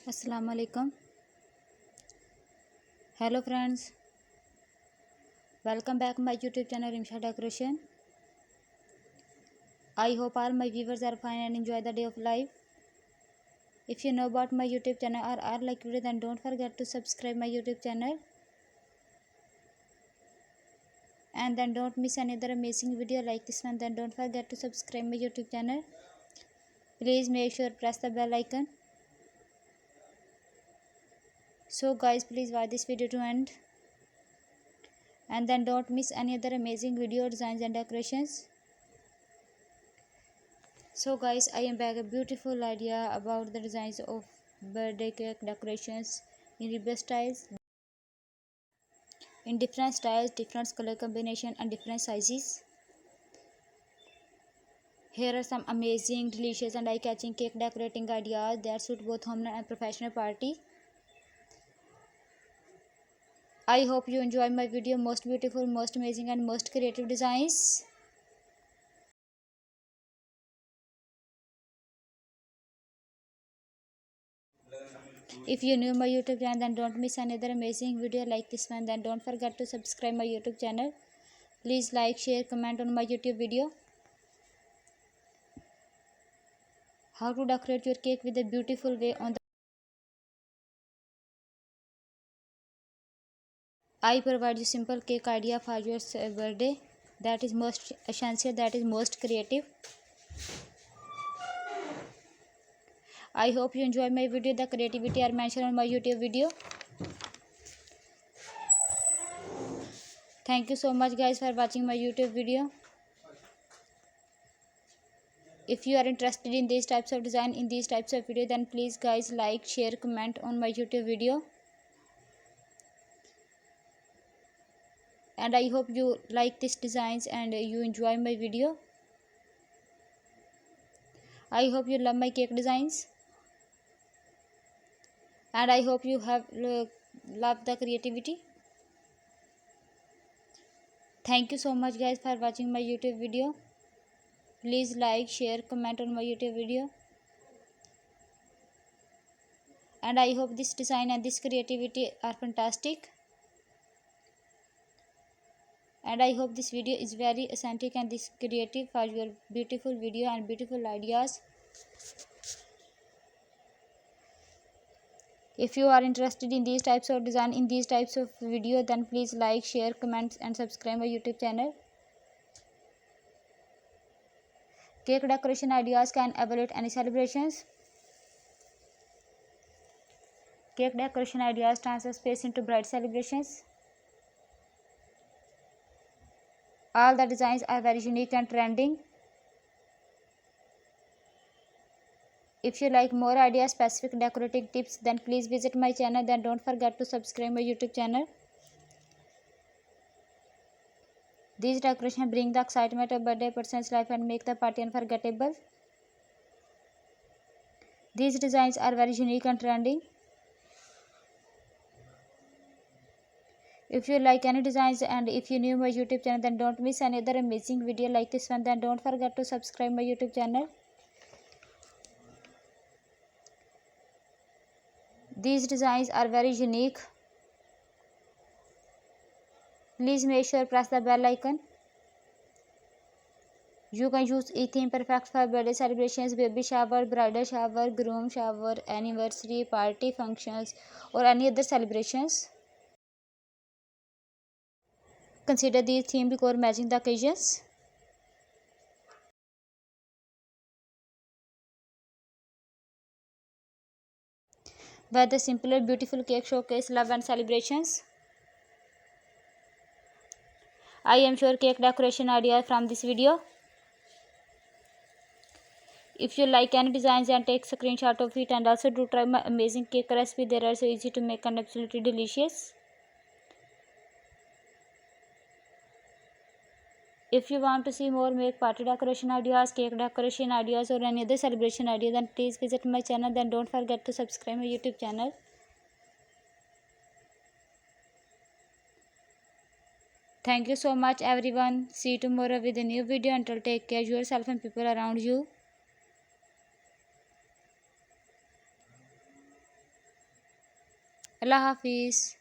Assalamu alaikum. Hello friends, welcome back my YouTube channel Rimsha Decoration. I hope all my viewers are fine and enjoy the day of life. If you know about my YouTube channel or are like video, then don't forget to subscribe my YouTube channel. And then don't miss another amazing video like this one. Then don't forget to subscribe my YouTube channel. Please make sure press the bell icon. So guys, please watch this video to end. And then don't miss any other amazing video designs and decorations. So guys, I am back a beautiful idea about the designs of birthday cake decorations in rebus styles, in different styles, different color combination and different sizes. Here are some amazing, delicious and eye-catching cake decorating ideas that suit both home and professional party. I hope you enjoy my video. Most beautiful, most amazing and most creative designs. If you new my YouTube channel, then don't miss another amazing video like this one. Then don't forget to subscribe my YouTube channel. Please like, share, comment on my YouTube video. How to decorate your cake with a beautiful way on the I provide you simple cake idea for your birthday that is most essential, that is most creative. I hope you enjoy my video. The creativity are mentioned on my YouTube video. Thank you so much guys for watching my YouTube video. If you are interested in these types of design, in these types of video, then please guys like, share, comment on my YouTube video. And I hope you like these designs and you enjoy my video. I hope you love my cake designs. And I hope you have loved the creativity. Thank you so much guys for watching my YouTube video. Please like, share, comment on my YouTube video. And I hope this design and this creativity are fantastic. And I hope this video is very authentic and this creative for your beautiful video and beautiful ideas. If you are interested in these types of design, in these types of video, then please like, share, comment and subscribe my YouTube channel. Cake decoration ideas can evaluate any celebrations. Cake decoration ideas transfer space into bright celebrations. All the designs are very unique and trending. If you like more ideas, specific decorating tips, then please visit my channel. Then don't forget to subscribe my YouTube channel. These decorations bring the excitement of birthday person's life and make the party unforgettable. These designs are very unique and trending. If you like any designs and if you new my YouTube channel, then don't miss another amazing video like this one. Then don't forget to subscribe my YouTube channel. These designs are very unique. Please make sure press the bell icon. You can use each theme perfect for birthday celebrations, baby shower, bridal shower, groom shower, anniversary, party functions or any other celebrations. Consider these theme decor matching the occasions. Whether simple or beautiful cake showcase love and celebrations. I am sure cake decoration ideas from this video. If you like any designs, and take screenshot of it and also do try my amazing cake recipe. They are so easy to make and absolutely delicious. If you want to see more make party decoration ideas, cake decoration ideas or any other celebration idea, then please visit my channel. Then don't forget to subscribe my YouTube channel. Thank you so much everyone. See you tomorrow with a new video. Until take care yourself and people around you. Allah Hafiz.